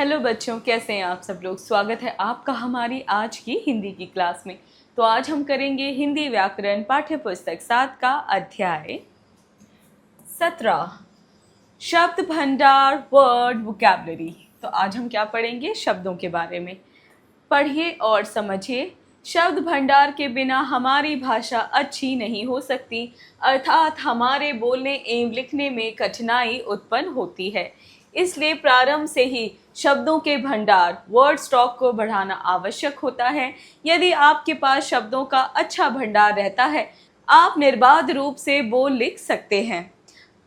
Hello बच्चों, कैसे हैं आप सब लोग। स्वागत है आपका हमारी आज की हिंदी की क्लास में। तो आज हम करेंगे हिंदी व्याकरण पाठ्य पुस्तक 7 का अध्याय 17 शब्द भंडार वर्ड वोकैबुलरी। तो आज हम क्या पढ़ेंगे? शब्दों के बारे में। पढ़िए और समझिए। शब्द भंडार के बिना हमारी भाषा अच्छी नहीं हो सकती, अर्थात हमारे बोलने एवं लिखने में कठिनाई उत्पन्न होती है। इसलिए प्रारंभ से ही शब्दों के भंडार वर्ड स्टॉक को बढ़ाना आवश्यक होता है। यदि आपके पास शब्दों का अच्छा भंडार रहता है, आप निर्बाध रूप से बोल लिख सकते हैं।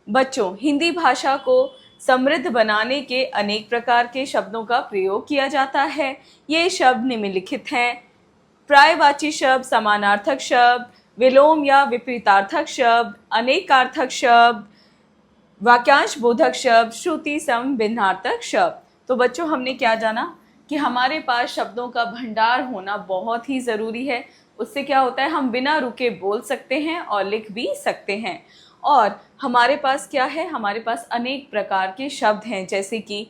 बच्चों, हिंदी भाषा को समृद्ध बनाने के अनेक प्रकार के शब्दों का प्रयोग किया जाता है। ये शब्द निम्नलिखित हैं: पर्यायवाची शब्द, समानार्थक शब्द, विलोम या विपरीतार्थक शब्द, अनेकार्थक शब्द, वाक्यांश बोधक शब्द, श्रुति सम भिन्नार्थक शब्द। तो बच्चों, हमने क्या जाना कि हमारे पास शब्दों का भंडार होना बहुत ही ज़रूरी है। उससे क्या होता है, हम बिना रुके बोल सकते हैं और लिख भी सकते हैं। और हमारे पास क्या है, हमारे पास अनेक प्रकार के शब्द हैं, जैसे कि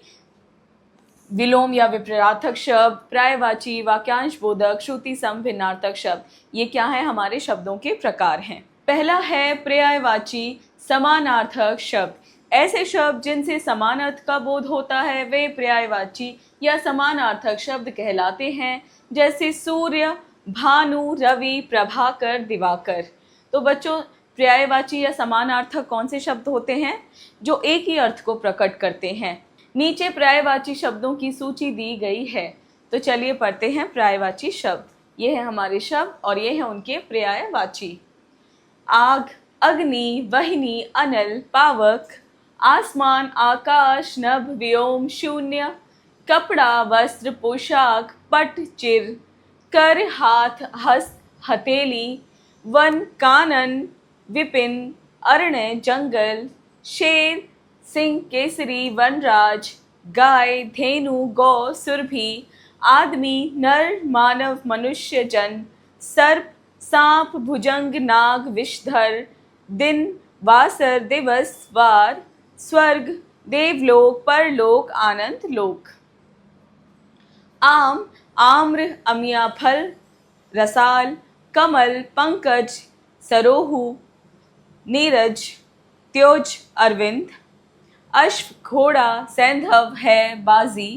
विलोम या विपरीतार्थक शब्द, पर्यायवाची, वाक्यांश बोधक, श्रुति सम भिन्नार्थक शब्द। ये क्या है, हमारे शब्दों के प्रकार हैं। पहला है पर्यायवाची समानार्थक शब्द। ऐसे शब्द जिनसे समान अर्थ का बोध होता है वे पर्यायवाची या समानार्थक शब्द कहलाते हैं, जैसे सूर्य, भानु, रवि, प्रभाकर, दिवाकर। तो बच्चों, पर्यायवाची या समानार्थक कौन से शब्द होते हैं? जो एक ही अर्थ को प्रकट करते हैं। नीचे पर्यायवाची शब्दों की सूची दी गई है। तो चलिए पढ़ते हैं पर्यायवाची शब्द। ये है हमारे शब्द और ये है उनके पर्यायवाची। आग, अग्नि, वहिनी, अनल, पावक, आसमान, आकाश, नभ, व्योम, शून्य, कपड़ा, वस्त्र, पोशाक, पट, चिर, कर, हाथ, हस्त, हथेली, वन, कानन, विपिन, अरण्य, जंगल, शेर, सिंह, केसरी, वनराज, गाय, धेनु, गौ, सुरभि, आदमी, नर, मानव, मनुष्य, जन, सर्प, सांप, भुजंग, नाग, विषधर, दिन, वासर, दिवस, वार, स्वर्ग, देवलोक, परलोक, आनंद लोक। आम, आम्र, अमिया फल, रसाल, कमल, पंकज, सरोहु, नीरज, त्योज, अरविंद, अश्व, घोड़ा, सैंधव, है, बाजी,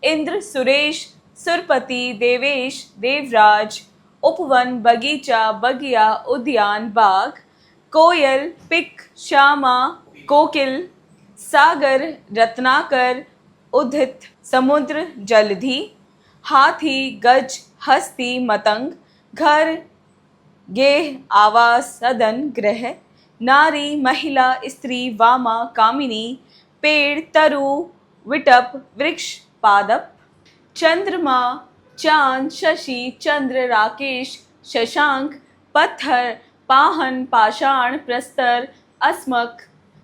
इंद्र, सुरेश, सुरपति, देवेश, देवराज, उपवन, बगीचा, बगिया, उद्यान, बाग, कोयल, पिक, श्यामा, कोकिल, सागर, रत्नाकर, उदित, समुद्र, जलधि, हाथी, गज, हस्ती, मतंग, घर, गेह, आवास, सदन, ग्रह, नारी, महिला, स्त्री, वामा, कामिनी, पेड़, तरु, विटप, वृक्ष, पादप, चंद्रमा, चांद, शशि, चंद्र, राकेश, शशांक, पत्थर, पाहन, पाषाण, प्रस्तर, अस्मक,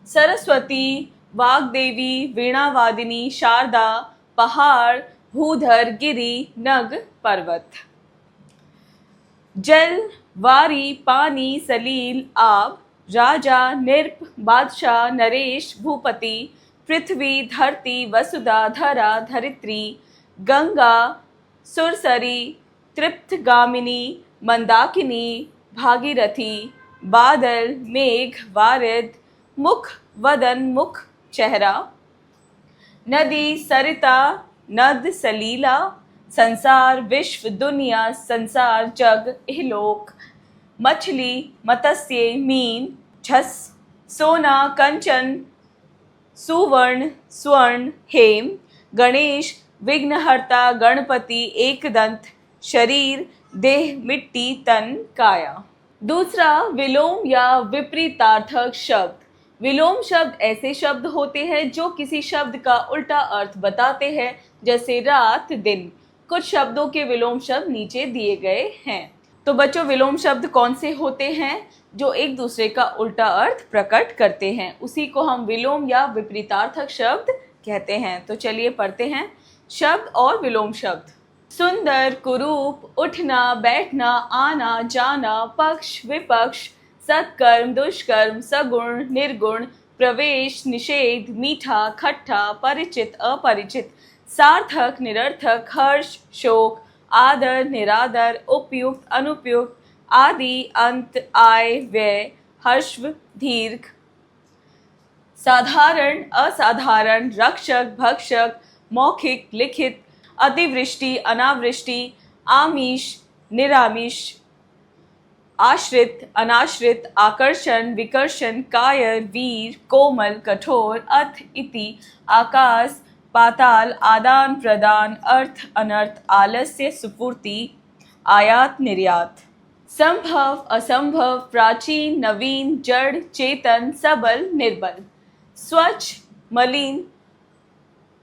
सरस्वती, वाग्देवी, वीणावादिनी, शारदा, पहाड़, भूधर, गिरि, नग, पर्वत। जल, वारी, पानी, सलील, आब, राजा, नृप, बादशाह, नरेश, भूपति, पृथ्वी, धरती, वसुधा, धरा, धरित्री, गंगा, सुरसरी, तृप्तगामिनी, मंदाकिनी, भागीरथी, बादल, मेघ, वारिद, मुख, वदन, मुख, चेहरा, नदी, सरिता, नद, सलीला, संसार, विश्व, दुनिया, संसार, जग, इहलोक, मछली, मत्स्य, मीन, झस, सोना, कंचन, सुवर्ण, स्वर्ण, हेम, गणेश, विघ्नहर्ता, गणपति, एकदंत, शरीर, देह, मिट्टी, तन, काया। दूसरा, विलोम या विपरीतार्थक शब्द। विलोम शब्द ऐसे शब्द होते हैं जो किसी शब्द का उल्टा अर्थ बताते हैं, जैसे रात, दिन। कुछ शब्दों के विलोम शब्द नीचे दिए गए हैं। तो बच्चों, विलोम शब्द कौन से होते हैं? जो एक दूसरे का उल्टा अर्थ प्रकट करते हैं, उसी को हम विलोम या विपरीतार्थक शब्द कहते हैं। तो चलिए पढ़ते हैं शब्द और विलोम शब्द। सुंदर, कुरूप, उठना, बैठना, आना, जाना, पक्ष, विपक्ष, सत्कर्म, दुष्कर्म, सगुण, निर्गुण, प्रवेश, निषेध, मीठा, खट्टा, परिचित, अपरिचित, सार्थक, निरर्थक, हर्ष, शोक, आदर, निरादर, उपयुक्त, अनुपयुक्त, आदि, अंत, आय, व्यय, हर्षव, दीर्घ, साधारण, असाधारण, रक्षक, भक्षक, मौखिक, लिखित, अतिवृष्टि, अनावृष्टि, आमिष, निरामिष, आश्रित, अनाश्रित, आकर्षण, विकर्षण, कायर, वीर, कोमल, कठोर, अथ, इति, आकाश, पाताल, आदान प्रदान, अर्थ, अनर्थ, आलस्य, सुपूर्ति, आयात, निर्यात, संभव, असंभव, प्राचीन, नवीन, जड़, चेतन, सबल, निर्बल, स्वच्छ, मलिन,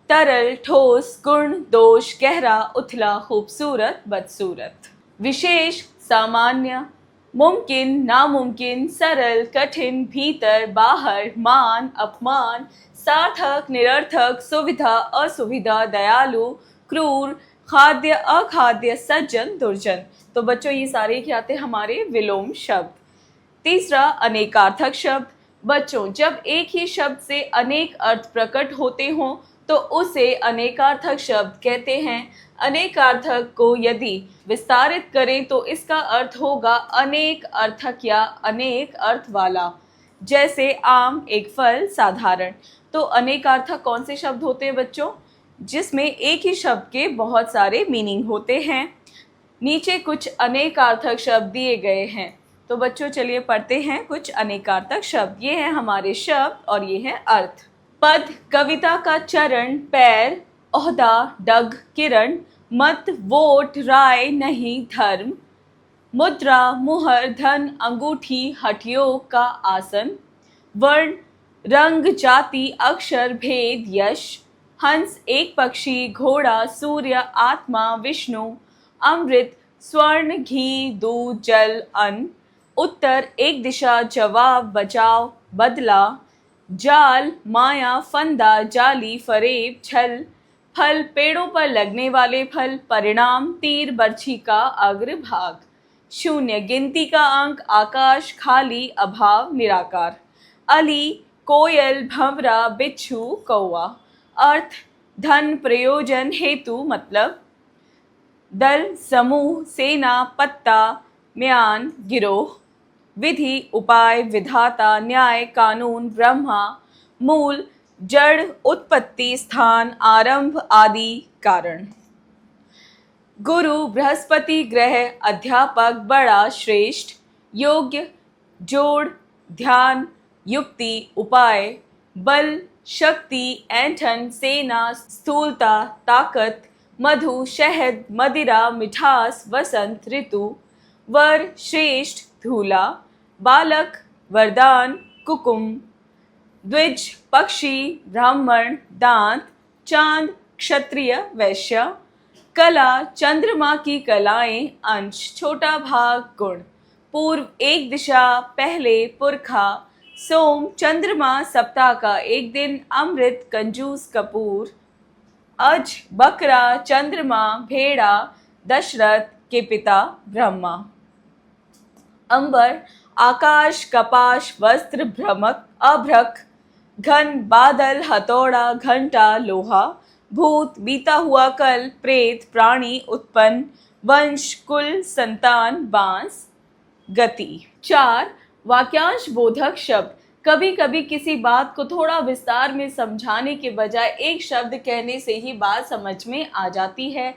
तरल, ठोस, गुण, दोष, गहरा, उथला, खूबसूरत, बदसूरत, विशेष, सामान्य, मुमकिन, नामुमकिन, सरल, कठिन, भीतर, बाहर, मान, अपमान, सार्थक, निरर्थक, सुविधा, असुविधा, दयालु, क्रूर, खाद्य, अखाद्य, सज्जन, दुर्जन। तो बच्चों ये सारे क्या आते हैं हमारे विलोम शब्द। तीसरा, अनेकार्थक शब्द। बच्चों जब एक ही शब्द से अनेक अर्थ प्रकट होते हों तो उसे अनेकार्थक शब्द कहते हैं। अनेकार्थक को यदि विस्तारित करें तो इसका अर्थ होगा अनेक अर्थक या अनेक अर्थ वाला। जैसे आम एक फल, साधारण। तो अनेकार्थक कौन से शब्द होते हैं बच्चों? जिसमें एक ही शब्द के बहुत सारे मीनिंग होते हैं। नीचे कुछ अनेकार्थक शब्द दिए गए हैं, तो बच्चों चलिए पढ़ते हैं कुछ अनेकार्थक शब्द। ये हैं हमारे शब्द और ये है अर्थ। पद, कविता का चरण, पैर, ओहदा, डग, किरण, मत, वोट, राय, नहीं, धर्म, मुद्रा, मुहर, धन, अंगूठी, हठयोग का आसन, वर्ण, रंग, जाति, अक्षर, भेद, यश, हंस, एक पक्षी, घोड़ा, सूर्य, आत्मा, विष्णु, अमृत, स्वर्ण, घी, दूध, जल, अन्न, उत्तर, एक दिशा, जवाब, बचाव, बदला, जाल, माया, फंदा, जाली, फरेब, छल, फल, पेड़ों पर लगने वाले फल, परिणाम, तीर, बर्छी का अग्रभाग, शून्य, गिनती का अंक, आकाश, खाली, अभाव, निराकार, अली, कोयल, भंवरा, बिच्छू, कौवा, अर्थ, धन, प्रयोजन, हेतु, मतलब, दल, समूह, सेना, पत्ता, म्यान, गिरोह, विधि, उपाय, विधाता, न्याय, कानून, ब्रह्मा, मूल, जड़, उत्पत्ति, स्थान, आरंभ, आदि, कारण, गुरु, बृहस्पति ग्रह, अध्यापक, बड़ा, श्रेष्ठ, योग्य, जोड़, ध्यान, युक्ति, उपाय, बल, शक्ति, ऐंठन, सेना, स्थूलता, ताकत, मधु, शहद, मदिरा, मिठास, वसंत, ऋतु, वर, श्रेष्ठ, धूला, बालक, वरदान, कुकुम, द्विज, पक्षी, ब्राह्मण, दांत, चांद, क्षत्रिय, वैश्य, कला, चंद्रमा की कलाएं, अंश, छोटा भाग, गुण, पूर्व, एक दिशा, पहले, पुरखा, सोम, चंद्रमा, सप्ताह का एक दिन, अमृत, कंजूस, कपूर, अज, बकरा, चंद्रमा, भेड़ा, दशरथ के पिता, ब्रह्मा, अंबर, आकाश, कपाश, वस्त्र, भ्रमक, अभ्रक, घन, बादल, हथौड़ा, घंटा, लोहा, भूत, बीता हुआ कल, प्रेत, प्राणी, उत्पन्न, वंश, कुल, संतान, बांस, गति। 4. वाक्यांश बोधक शब्द। कभी कभी किसी बात को थोड़ा विस्तार में समझाने के बजाय एक शब्द कहने से ही बात समझ में आ जाती है,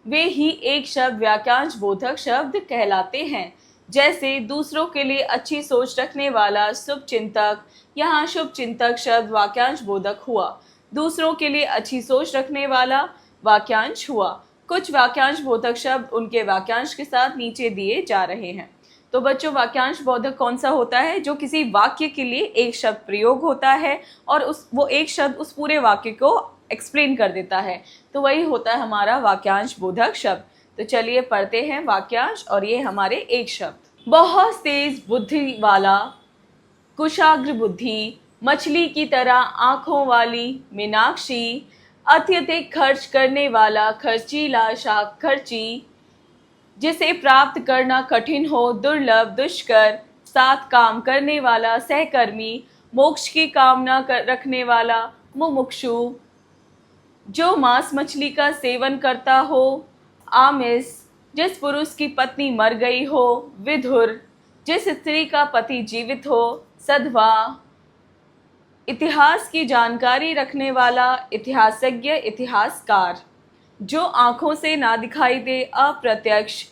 वे ही एक शब्द वाक्यांश बोधक शब्द कहलाते हैं। जैसे दूसरों के लिए अच्छी सोच रखने वाला, शुभ चिंतक। यहाँ शुभ चिंतक शब्द वाक्यांश बोधक हुआ। दूसरों के लिए अच्छी सोच रखने वाला वाक्यांश हुआ। कुछ वाक्यांश बोधक शब्द उनके वाक्यांश के साथ नीचे दिए जा रहे हैं। तो बच्चों वाक्यांश बोधक कौन सा होता है? जो किसी वाक्य के लिए एक शब्द प्रयोग होता है और वो एक शब्द उस पूरे वाक्य को एक्सप्लेन कर देता है, तो वही होता है हमारा वाक्यांश बोधक शब्द। तो चलिए पढ़ते हैं वाक्यांश, और ये हमारे एक शब्द। बहुत तेज बुद्धि वाला, कुशाग्र बुद्धि, मछली की तरह आँखों वाली, मीनाक्षी, अत्यधिक खर्च करने वाला, खर्चीला, खर्ची, जिसे प्राप्त करना कठिन हो, दुर्लभ, दुष्कर, साथ काम करने वाला, सहकर्मी, मोक्ष की कामना रखने वाला, मुमुक्षु, जो मांस मछली का सेवन करता हो। आमिष, जिस पुरुष की पत्नी मर गई हो। विधुर, जिस स्त्री का पति जीवित हो। सधवा, इतिहास की जानकारी रखने वाला, इतिहासज्ञ, इतिहासकार। जो आंखों से ना दिखाई दे, अप्रत्यक्ष।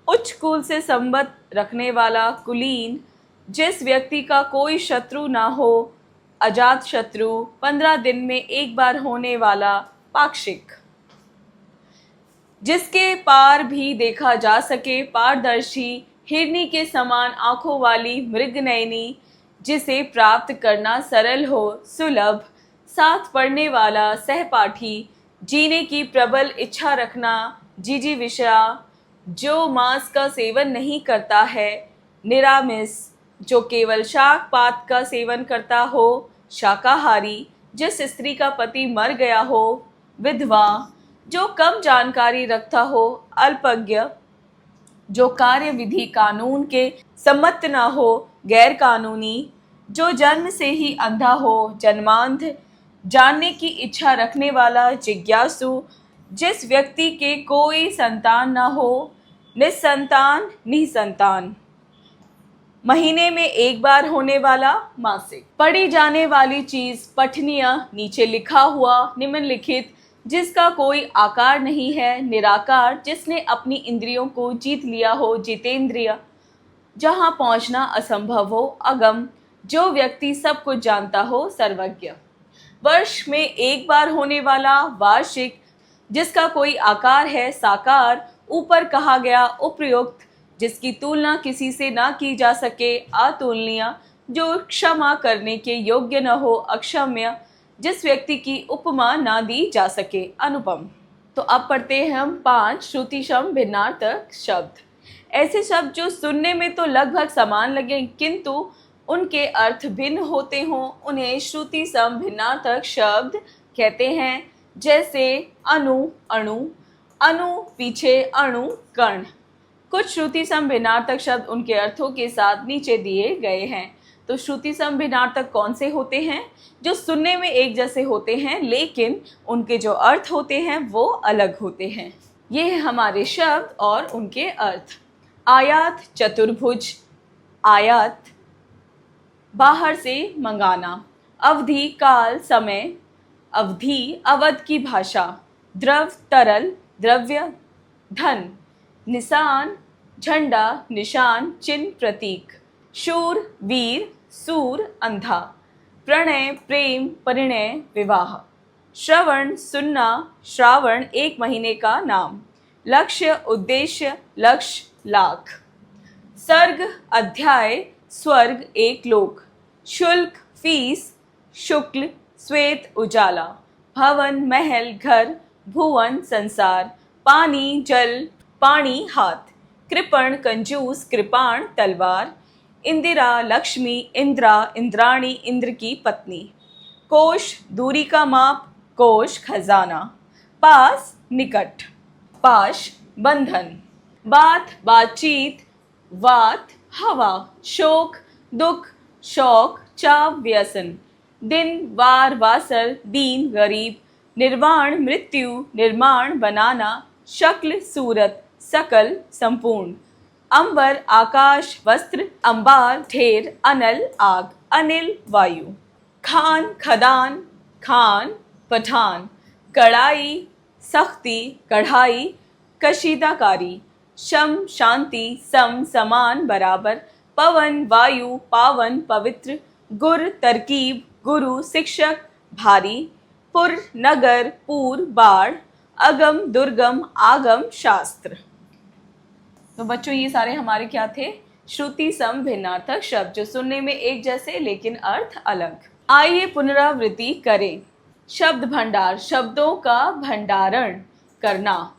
उच्च कुल से संबंध रखने वाला, कुलीन। जिस व्यक्ति का कोई शत्रु ना हो, अजात शत्रु। 15 दिन में एक बार होने वाला, पाक्षिक। जिसके पार भी देखा जा सके, पारदर्शी। हिरनी के समान आंखों वाली, मृगनयनी। जिसे प्राप्त करना सरल हो, सुलभ। साथ पढ़ने वाला, सहपाठी। जीने की प्रबल इच्छा रखना, जिजीविषा। जो मांस का सेवन नहीं करता है, निरामिष। जो केवल शाक पात का सेवन करता हो, शाकाहारी। जिस स्त्री का पति मर गया हो, विधवा। जो कम जानकारी रखता हो, अल्पज्ञ। जो कार्य विधि कानून के सम्मत ना हो, गैर कानूनी। जो जन्म से ही अंधा हो, जन्मांध। जानने की इच्छा रखने वाला, जिज्ञासु। जिस व्यक्ति के कोई संतान ना हो, निसंतान, निसंतान। महीने में एक बार होने वाला, मासिक। पढ़ी जाने वाली चीज, पठनीय, नीचे लिखा हुआ, निम्नलिखित। जिसका कोई आकार नहीं है, निराकार। जिसने अपनी इंद्रियों को जीत लिया हो, जितेंद्रिय। जहाँ पहुँचना असंभव हो, अगम। जो व्यक्ति सब कुछ जानता हो, सर्वज्ञ। वर्ष में एक बार होने वाला, वार्षिक। जिसका कोई आकार है, साकार। ऊपर कहा गया, उपयुक्त। जिसकी तुलना किसी से ना की जा सके, अतुलनीय। जो क्षमा करने के योग्य न हो, अक्षम्य। जिस व्यक्ति की उपमा ना दी जा सके, अनुपम। तो अब पढ़ते हैं हम 5 श्रुतिशम भिन्नार्थक शब्द। ऐसे शब्द जो सुनने में तो लगभग समान लगे, किंतु उनके अर्थ भिन्न होते हों, उन्हें श्रुति सम भिन्नार्थक शब्द कहते हैं। जैसे अनु, अणु। अनु पीछे, अणु कण। कुछ श्रुति सम भिन्नार्थक शब्द उनके अर्थों के साथ नीचे दिए गए हैं। तो श्रुति सम भिन्नार्थक कौन से होते हैं? जो सुनने में एक जैसे होते हैं, लेकिन उनके जो अर्थ होते हैं वो अलग होते हैं। ये है हमारे शब्द और उनके अर्थ। आयात, चतुर्भुज। आयात, बाहर से मंगाना। अवधि, काल, समय। अवधि, अवध की भाषा। द्रव, तरल, द्रव्य। धन, निशान, झंडा, निशान, चिन्ह, प्रतीक। शूर, वीर, सूर, अंधा। प्रणय, प्रेम, परिणय, विवाह। श्रवण, सुनना, श्रावण, एक महीने का नाम। लक्ष्य, उद्देश्य, लक्ष्य, लाख। सर्ग, अध्याय, स्वर्ग, एक लोक। शुल्क, फीस, शुक्ल, श्वेत, उजाला। भवन, महल, घर। भुवन, संसार। पानी, जल, पानी, हाथ। कृपण, कंजूस, कृपाण, तलवार। इंदिरा, लक्ष्मी, इंद्रा, इंद्राणी, इंद्र की पत्नी। कोश, दूरी का माप, कोश, खजाना। पास, निकट। पाश, बंधन। बात, बातचीत। वात, हवा। शोक, दुख, शौक, चाव, व्यसन। दिन, वार, वासर, दीन, गरीब। निर्वाण, मृत्यु, निर्माण, बनाना। शक्ल, सूरत, सकल, संपूर्ण। अंबर, आकाश, वस्त्र। अंबार, ढेर। अनल, आग। अनिल, वायु। खान, खदान, खान, पठान। कड़ाई, सख्ती, कढ़ाई, कशीदाकारी। शम, शांति, सम, समान, बराबर। पवन, वायु, पावन, पवित्र। गुर, तरकीब, गुरु, शिक्षक, भारी। पुर, नगर, पूर, बाढ़। अगम, दुर्गम, आगम, शास्त्र। तो बच्चों ये सारे हमारे क्या थे? श्रुति सम भिन्नार्थक शब्द, जो सुनने में एक जैसे लेकिन अर्थ अलग। आइए पुनरावृत्ति करें। शब्द भंडार, शब्दों का भंडारण करना।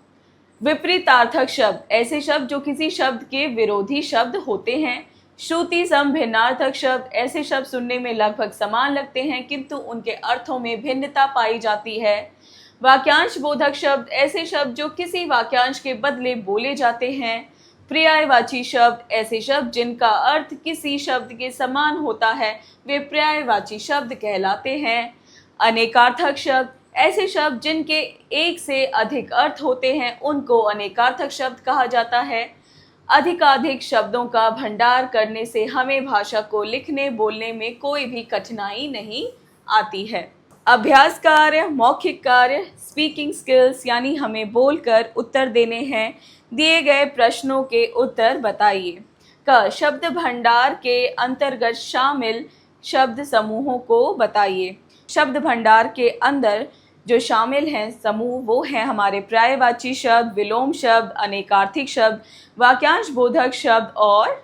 विपरीतार्थक शब्द, ऐसे शब्द जो किसी शब्द के विरोधी शब्द होते हैं। श्रुति सम भिन्नार्थक शब्द, ऐसे शब्द सुनने में लगभग समान लगते हैं किंतु उनके अर्थों में भिन्नता पाई जाती है। वाक्यांश बोधक शब्द, ऐसे शब्द जो किसी वाक्यांश के बदले बोले जाते हैं। पर्यायवाची शब्द, ऐसे शब्द जिनका अर्थ किसी शब्द के समान होता है, वे पर्यायवाची शब्द कहलाते हैं। अनेकार्थक शब्द, ऐसे शब्द जिनके एक से अधिक अर्थ होते हैं उनको अनेकार्थक शब्द कहा जाता है। अधिकाधिक शब्दों का भंडार करने से हमें भाषा को लिखने बोलने में कोई भी कठिनाई नहीं आती है। अभ्यास कार्य, मौखिक कार्य, स्पीकिंग स्किल्स यानी हमें बोलकर उत्तर देने हैं। दिए गए प्रश्नों के उत्तर बताइए। क, शब्द भंडार के अंतर्गत शामिल शब्द समूहों को बताइए। शब्द भंडार के अंदर जो शामिल हैं समूह वो हैं हमारे पर्यायवाची शब्द, विलोम शब्द, अनेकार्थिक शब्द, वाक्यांश बोधक शब्द और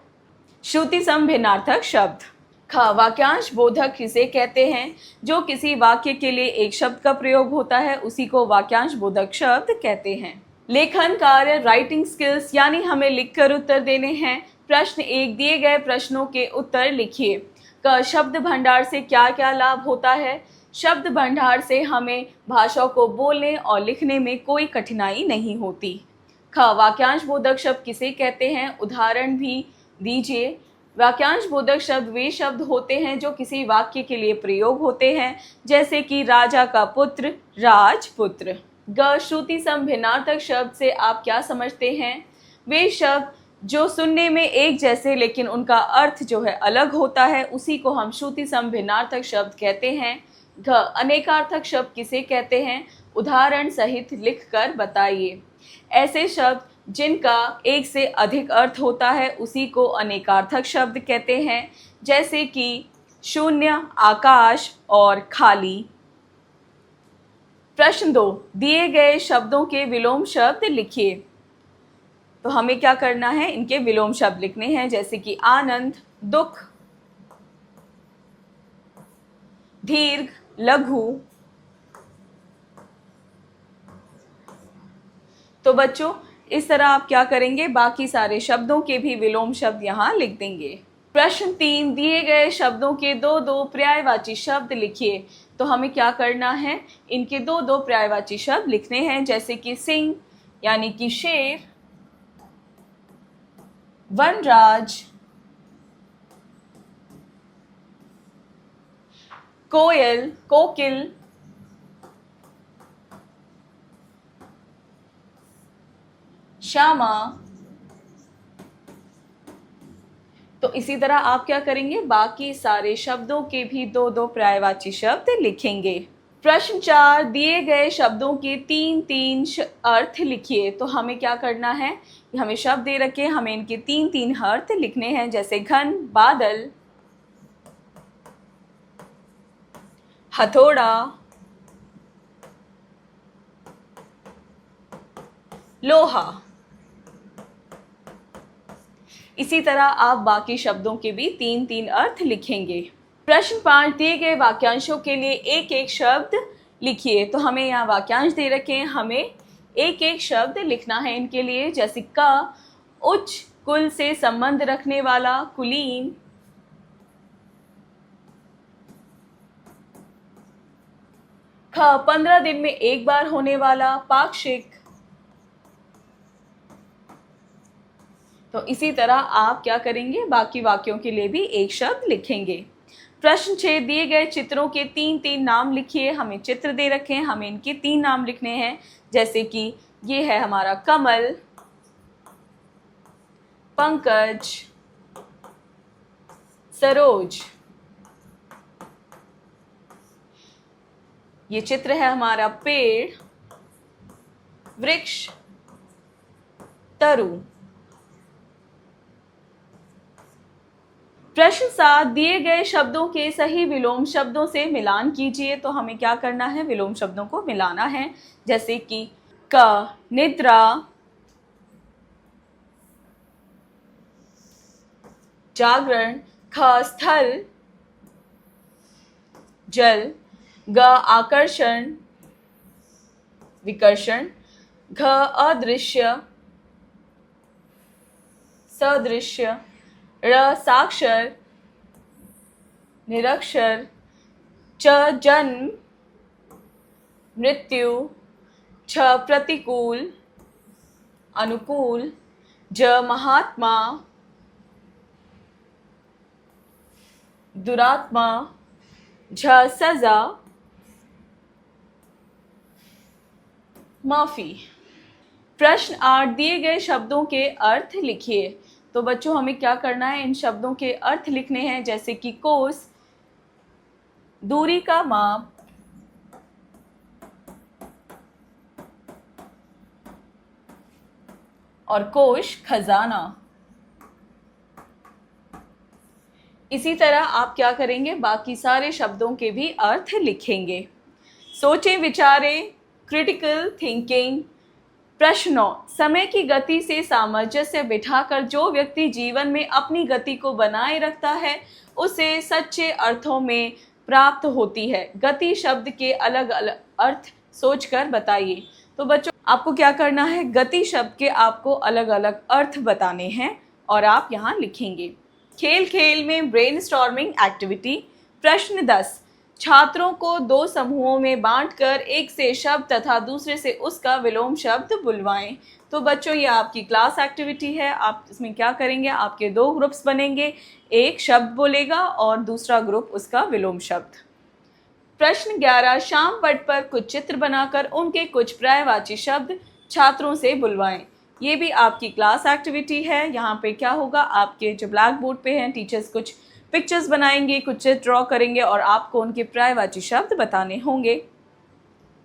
श्रुति सम भिन्नार्थक शब्द। ख, वाक्यांश बोधक किसे कहते हैं? जो किसी वाक्य के लिए एक शब्द का प्रयोग होता है उसी को वाक्यांश बोधक शब्द कहते हैं। लेखन कार्य, राइटिंग स्किल्स यानी हमें लिखकर उत्तर देने हैं। प्रश्न 1, दिए गए प्रश्नों के उत्तर लिखिए। क, शब्द भंडार से क्या क्या लाभ होता है? शब्द भंडार से हमें भाषा को बोलने और लिखने में कोई कठिनाई नहीं होती। ख, वाक्यांश बोधक शब्द किसे कहते हैं? उदाहरण भी दीजिए। वाक्यांश बोधक शब्द वे शब्द होते हैं जो किसी वाक्य के लिए प्रयोग होते हैं, जैसे कि राजा का पुत्र, राजपुत्र। ग, श्रुति सम भिन्नार्थक शब्द से आप क्या समझते हैं? वे शब्द जो सुनने में एक जैसे लेकिन उनका अर्थ जो है अलग होता है उसी को हम श्रुति सम भिन्नार्थक शब्द कहते हैं। घ, अनेकार्थक शब्द किसे कहते हैं? उदाहरण सहित लिखकर बताइए। ऐसे शब्द जिनका एक से अधिक अर्थ होता है उसी को अनेकार्थक शब्द कहते हैं, जैसे कि शून्य, आकाश और खाली। प्रश्न 2, दिए गए शब्दों के विलोम शब्द लिखिए। तो हमें क्या करना है? इनके विलोम शब्द लिखने हैं, जैसे कि आनंद, दुख, दीर्घ, लघु। तो बच्चों इस तरह आप क्या करेंगे? बाकी सारे शब्दों के भी विलोम शब्द यहाँ लिख देंगे। प्रश्न 3, दिए गए शब्दों के दो दो पर्यायवाची शब्द लिखिए। तो हमें क्या करना है? इनके दो दो पर्यायवाची शब्द लिखने हैं, जैसे कि सिंह यानी कि शेर, वनराज, कोयल, कोकिल, श्यामा। तो इसी तरह आप क्या करेंगे? बाकी सारे शब्दों के भी दो दो पर्यायवाची शब्द लिखेंगे। प्रश्न 4, दिए गए शब्दों के 3 अर्थ लिखिए। तो हमें क्या करना है? हमें शब्द दे रखे, हमें इनके 3 अर्थ लिखने हैं, जैसे घन, बादल, हथौड़ा, लोहा। इसी तरह आप बाकी शब्दों के भी 3 अर्थ लिखेंगे। प्रश्न 5, दिए गए वाक्यांशों के लिए एक एक शब्द लिखिए। तो हमें यहाँ वाक्यांश दे रखे हैं, हमें एक एक शब्द लिखना है इनके लिए, जैसे क, उच्च कुल से संबंध रखने वाला, कुलीन, ख, 15 दिन में एक बार होने वाला, पाक्षिक। तो इसी तरह आप क्या करेंगे? बाकी वाक्यों के लिए भी एक शब्द लिखेंगे। प्रश्न 6, दिए गए चित्रों के 3 नाम लिखिए। हमें चित्र दे रखे हैं, हमें इनके 3 नाम लिखने हैं, जैसे कि ये है हमारा कमल, पंकज, सरोज। ये चित्र है हमारा पेड़, वृक्ष, तरु। प्रश्न 7, दिए गए शब्दों के सही विलोम शब्दों से मिलान कीजिए। तो हमें क्या करना है? विलोम शब्दों को मिलाना है, जैसे कि क, निद्रा, जागरण, ख, स्थल, जल, ग, आकर्षण, विकर्षण, घ, अदृश्य, सदृश्य, र, साक्षर, निरक्षर, च, जन्म, मृत्यु, छ, प्रतिकूल, अनुकूल, ज, महात्मा, दुरात्मा, झ, सजा, माफ़ी। प्रश्न 8, दिए गए शब्दों के अर्थ लिखिए। तो बच्चों हमें क्या करना है, इन शब्दों के अर्थ लिखने हैं, जैसे कि कोस दूरी का माप, और कोश खजाना। इसी तरह आप क्या करेंगे, बाकी सारे शब्दों के भी अर्थ लिखेंगे। सोचें विचारें, क्रिटिकल थिंकिंग। प्रश्नों, समय की गति से सामंजस्य बिठाकर जो व्यक्ति जीवन में अपनी गति को बनाए रखता है उसे सच्चे अर्थों में प्राप्त होती है। गति शब्द के अलग अलग अर्थ सोचकर बताइए। तो बच्चों आपको क्या करना है, गति शब्द के आपको अलग अलग अर्थ बताने हैं और आप यहाँ लिखेंगे। खेल खेल में ब्रेनस्टॉर्मिंग एक्टिविटी। प्रश्न 10, छात्रों को 2 समूहों में बांटकर एक से शब्द तथा दूसरे से उसका विलोम शब्द बुलवाएं। तो बच्चों ये आपकी क्लास एक्टिविटी है। आप इसमें क्या करेंगे, आपके 2 ग्रुप्स बनेंगे, एक शब्द बोलेगा और दूसरा ग्रुप उसका विलोम शब्द। प्रश्न 11, शाम पट पर कुछ चित्र बनाकर उनके कुछ पर्यायवाची शब्द छात्रों से बुलवाएं। ये भी आपकी क्लास एक्टिविटी है। यहाँ पे क्या होगा, आपके जो ब्लैक बोर्ड पे हैं टीचर्स कुछ पिक्चर्स बनाएंगे, कुछ चित्र ड्रॉ करेंगे और आपको उनके पर्यायवाची शब्द बताने होंगे।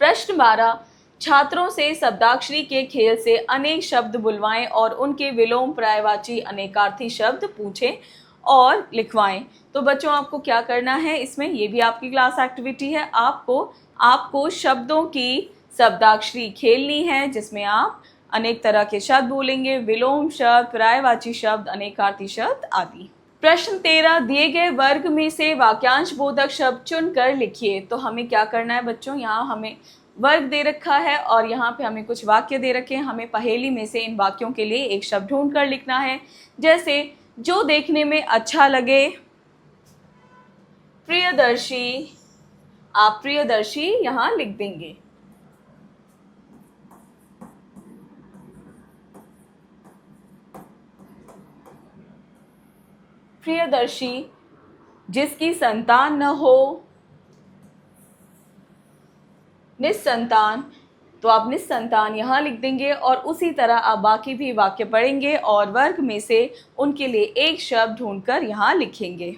प्रश्न 12, छात्रों से शब्दाक्षरी के खेल से अनेक शब्द बुलवाएं और उनके विलोम पर्यायवाची अनेकार्थी शब्द पूछें और लिखवाएं। तो बच्चों आपको क्या करना है इसमें, ये भी आपकी क्लास एक्टिविटी है। आपको शब्दों की शब्दाक्षरी खेलनी है जिसमें आप अनेक तरह के शब्द बोलेंगे, विलोम शब्द, पर्यायवाची शब्द, अनेकार्थी शब्द आदि। प्रश्न 13, दिए गए वर्ग में से वाक्यांश बोधक शब्द चुनकर लिखिए। तो हमें क्या करना है बच्चों, यहाँ हमें वर्ग दे रखा है और यहाँ पे हमें कुछ वाक्य दे रखे हैं। हमें पहेली में से इन वाक्यों के लिए एक शब्द ढूंढ कर लिखना है, जैसे जो देखने में अच्छा लगे, प्रियदर्शी। आप प्रियदर्शी यहाँ लिख देंगे। प्रियदर्शी जिसकी संतान न हो, निस्संतान। तो आप निस्संतान यहाँ लिख देंगे और उसी तरह आप बाकी भी वाक्य पढ़ेंगे और वर्ग में से उनके लिए एक शब्द ढूंढकर यहाँ लिखेंगे।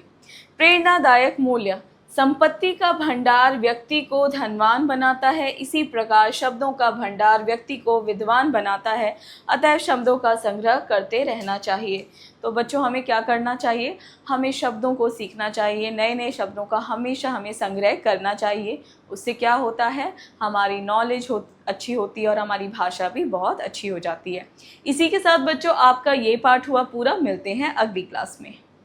प्रेरणादायक मूल्य। संपत्ति का भंडार व्यक्ति को धनवान बनाता है, इसी प्रकार शब्दों का भंडार व्यक्ति को विद्वान बनाता है, अतः शब्दों का संग्रह करते रहना चाहिए। तो बच्चों हमें क्या करना चाहिए, हमें शब्दों को सीखना चाहिए, नए नए शब्दों का हमेशा हमें संग्रह करना चाहिए। उससे क्या होता है, हमारी नॉलेज अच्छी होती है और हमारी भाषा भी बहुत अच्छी हो जाती है। इसी के साथ बच्चों आपका ये पाठ हुआ पूरा। मिलते हैं अगली क्लास में।